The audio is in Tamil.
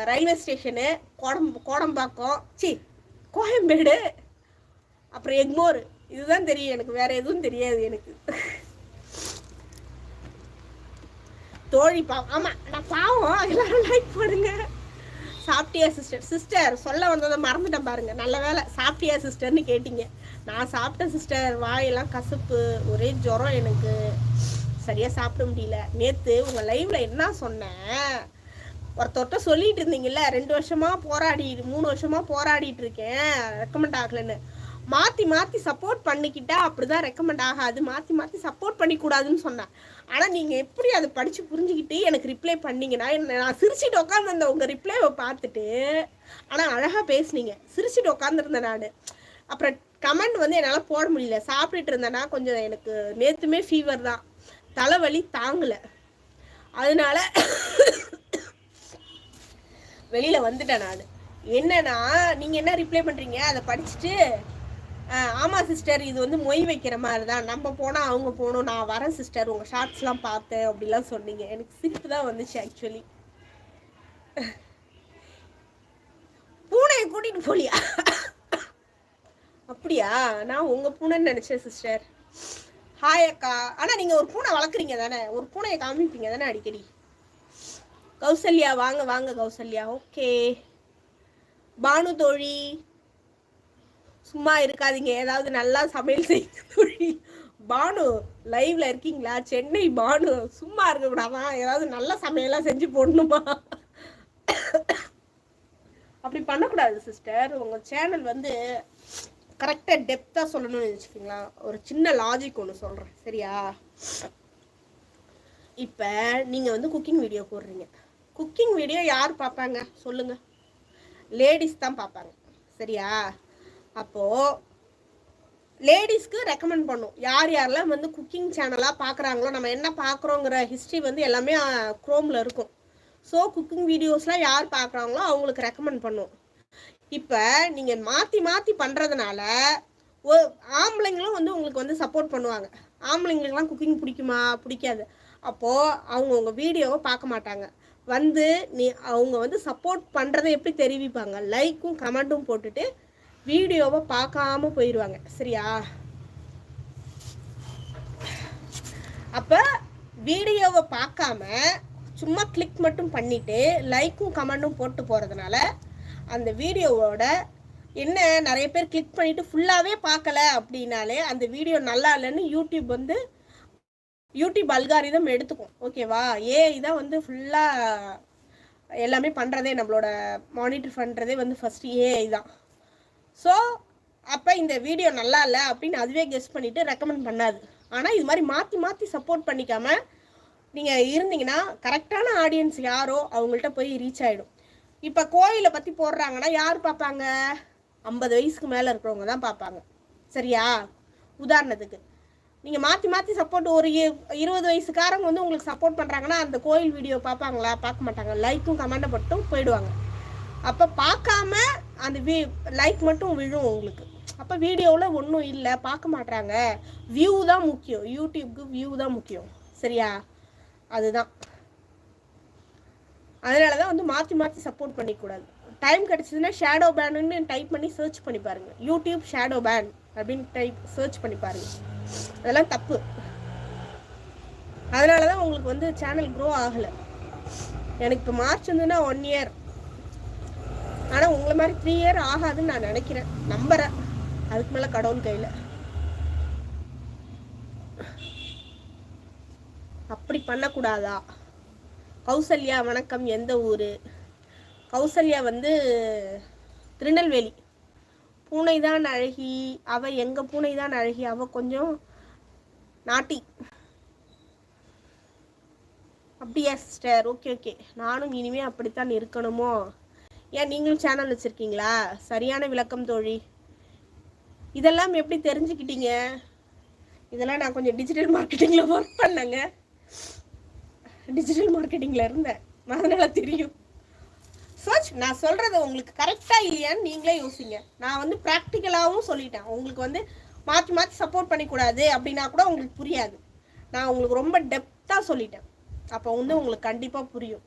ரயில்வே ஸ்டேஷனு, கோடம்பாக்கம், கோயம்பேடு, அப்புறம் எக்மோர். இதுதான் தெரியும் எனக்கு, வேற எதுவும் தெரியாது எனக்கு. தோழி பாவம், ஆமாம் நான் பாவம், எல்லாரும் லைக் பண்ணுங்க. சாப்பிட்டியா சிஸ்டர்? சிஸ்டர் சொல்ல வந்ததை மறந்துட்டேன் பாருங்க. நல்ல வேலை சாப்பிட்டியா சிஸ்டர்னு கேட்டீங்க. நான் சாப்பிட்டேன் சிஸ்டர். வாயெல்லாம் கசப்பு, ஒரே ஜுரம், எனக்கு சரியாக சாப்பிட முடியல. நேற்று உங்கள் லைவில் என்ன சொன்னேன், ஒருத்தர்கிட்ட சொல்லிட்டு இருந்தீங்கல்ல 2 வருஷமாக 3 வருஷமாக போராடிட்டு இருக்கேன், ரெக்கமெண்ட் ஆகலைன்னு. மாற்றி சப்போர்ட் பண்ணிக்கிட்டா அப்படிதான் ரெக்கமெண்ட் ஆகாது, மாற்றி சப்போர்ட் பண்ணிக்கூடாதுன்னு சொன்னேன். ஆனால் நீங்கள் எப்படி அதை படித்து புரிஞ்சுக்கிட்டு எனக்கு ரிப்ளை பண்ணீங்கன்னா, நான் சிரிச்சுட்டு உட்காந்துருந்தேன் உங்கள் ரிப்ளைவை பார்த்துட்டு. ஆனால் அழகாக பேசுனீங்க, சிரிச்சுட்டு உட்காந்துருந்தேன் நான். அப்புறம் கமெண்ட் வந்து என்னால் போட முடியல, சாப்பிட்டுட்டு இருந்தேன்னா. கொஞ்சம் எனக்கு நேற்றுமே ஃபீவர் தான், தலைவலி தாங்கலை, அதனால வெளியில் வந்துட்டேன் நான். என்னன்னா நீங்கள் என்ன ரிப்ளை பண்ணுறீங்க, அதை படிச்சுட்டு ஆமாம் சிஸ்டர் இது வந்து மொய் வைக்கிற மாதிரி தான், நம்ம போனால் அவங்க போகணும், நான் வரேன் சிஸ்டர், உங்கள் ஷார்ட்ஸ்லாம் பார்த்தேன் அப்படிலாம் சொன்னீங்க. எனக்கு சிரிப்பு தான் வந்துச்சு ஆக்சுவலி. பூனையை கூட்டிகிட்டு போலியா? அப்படியா? நான் உங்கள் பூனைன்னு நினச்சேன் சிஸ்டர். ஹாய் அக்கா. ஆனால் நீங்கள் ஒரு பூனை வளர்க்குறீங்க தானே, ஒரு பூனையை காமிப்பீங்க தானே அடிக்கடி. கௌசல்யா வாங்க வாங்க கௌசல்யா. ஓகே பானு தோழி, சும்மா இருக்காதீங்க, ஏதாவது நல்லா சமையல் செய்யுங்க தோழி. பானு லைவ்ல இருக்கீங்களா? சென்னை பானு, சும்மா இருக்கக்கூடாதான், ஏதாவது நல்ல சமையலாம் செஞ்சு போடணுமா? அப்படி பண்ணக்கூடாது சிஸ்டர். உங்கள் சேனல் வந்து கரெக்டாக டெப்த்தாக சொல்லணும்னு நினச்சிக்கிங்களா? ஒரு சின்ன லாஜிக் ஒன்று சொல்கிறேன் சரியா? இப்போ நீங்கள் வந்து குக்கிங் வீடியோ போடுறீங்க. குக்கிங் வீடியோ யார் பார்ப்பாங்க சொல்லுங்கள்? லேடிஸ் தான் பார்ப்பாங்க சரியா? அப்போது லேடிஸ்க்கு ரெக்கமெண்ட் பண்ணும். யார் யாரெல்லாம் வந்து குக்கிங் சேனலாக பார்க்குறாங்களோ, நம்ம என்ன பார்க்குறோங்கிற ஹிஸ்ட்ரி வந்து எல்லாமே க்ரோமில் இருக்கும். ஸோ குக்கிங் வீடியோஸ்லாம் யார் பார்க்குறாங்களோ அவங்களுக்கு ரெக்கமெண்ட் பண்ணும். இப்போ நீங்கள் மாற்றி பண்ணுறதுனால ஆம்பளைங்களும் வந்து உங்களுக்கு வந்து சப்போர்ட் பண்ணுவாங்க. ஆம்பளைங்களுக்கெல்லாம் குக்கிங் பிடிக்குமா? பிடிக்காது. அப்போது அவங்க உங்கள் வீடியோவை பார்க்க மாட்டாங்க. வந்து அவங்க வந்து சப்போர்ட் பண்ணுறதை எப்படி தெரிவிப்பாங்க? லைக்கும் கமெண்ட்டும் போட்டுட்டு வீடியோவை பார்க்காம போயிடுவாங்க சரியா? அப்போ வீடியோவை பார்க்காம சும்மா கிளிக் மட்டும் பண்ணிவிட்டு லைக்கும் கமெண்ட்டும் போட்டு போகிறதுனால அந்த வீடியோவோட என்ன நிறைய பேர் கிளிக் பண்ணிவிட்டு ஃபுல்லாகவே பார்க்கல அப்படின்னாலே அந்த வீடியோ நல்லா இல்லைன்னு யூடியூப் அல்காரிதம் எடுத்துக்கும். ஓகேவா? இதான் வந்து ஃபுல்லாக எல்லாமே பண்ணுறதே, நம்மளோட மானிட்டர் பண்ணுறதே வந்து ஃபஸ்ட்டு ஏஐ தான். ஸோ அப்போ இந்த வீடியோ நல்லா இல்லை அப்படின்னு அதுவே கெஸ் பண்ணிவிட்டு ரெக்கமெண்ட் பண்ணாது. ஆனால் இது மாதிரி மாற்றி சப்போர்ட் பண்ணிக்காமல் நீங்கள் இருந்தீங்கன்னா கரெக்டான ஆடியன்ஸ் யாரோ அவங்கள்ட்ட போய் ரீச் ஆகிடும். இப்போ கோயிலை பற்றி போடுறாங்கன்னா யார் பார்ப்பாங்க? 50 வயசுக்கு மேலே இருக்கிறவங்க தான் பார்ப்பாங்க சரியா? உதாரணத்துக்கு நீங்கள் மாற்றி சப்போர்ட் ஒரு 20 வயசுக்காரங்க வந்து உங்களுக்கு சப்போர்ட் பண்ணுறாங்கன்னா அந்த கோயில் வீடியோ பார்ப்பாங்களா? பார்க்க மாட்டாங்க. லைக்கும் கமெண்டை மட்டும் போயிடுவாங்க. அப்போ பார்க்காம அந்த லைக் மட்டும் விழும் உங்களுக்கு. அப்போ வீடியோவில் ஒன்றும் இல்லை, பார்க்க மாட்டாங்க. வியூ தான் முக்கியம், யூடியூப்க்கு வியூ தான் முக்கியம் சரியா? அதுதான். அதனால தான் வந்து மாற்றி சப்போர்ட் பண்ணிக்கூடாது. டைம் கிடச்சிதுன்னா ஷேடோ பேனுன்னு டைப் பண்ணி சர்ச் பண்ணி பாருங்கள். யூடியூப் ஷேடோ பேன் அப்படின்னு சர்ச் பண்ணி பாருங்கள். அதெல்லாம் தப்பு. அதனால தான் உங்களுக்கு வந்து சேனல் க்ரோ ஆகலை. எனக்கு இப்போ மார்ச் வந்துன்னா 1 இயர், ஆனால் உங்களை மாதிரி 3 இயர் ஆகாதுன்னு நான் நினைக்கிறேன், நம்புகிறேன். அதுக்கு மேலே கடவுள் கையில். அப்படி பண்ணக்கூடாதா? கௌசல்யா வணக்கம். எந்த ஊர்? கௌசல்யா வந்து திருநெல்வேலி. பூனை தான் அழகி, அவள் எங்கள் பூனை தான் அழகி, அவள் கொஞ்சம் நாட்டி. அப்படியா சிஸ்டர்? ஓகே நானும் இனிமேல் அப்படித்தான் இருக்கணுமோ? ஏன் நீங்களும் சேனல் வச்சுருக்கீங்களா? சரியான விளக்கம் தோழி. இதெல்லாம் எப்படி தெரிஞ்சுக்கிட்டீங்க? இதெல்லாம் நான் கொஞ்சம் டிஜிட்டல் மார்க்கெட்டிங்கில் ஒர்க் பண்ணேங்க. டிஜிட்டல் மார்க்கெட்டிங்கில் இருந்தேன், அதனால தெரியும். சர்ச் நான் சொல்கிறது உங்களுக்கு கரெக்டாக இல்லையான்னு நீங்களே யோசிங்க. நான் வந்து ப்ராக்டிக்கலாகவும் சொல்லிட்டேன். உங்களுக்கு வந்து மாற்றி சப்போர்ட் பண்ணிக்கூடாது அப்படின்னா கூட உங்களுக்கு புரியாது. நான் உங்களுக்கு ரொம்ப டெப்த்தாக சொல்லிட்டேன். அப்போ வந்து உங்களுக்கு கண்டிப்பாக புரியும்.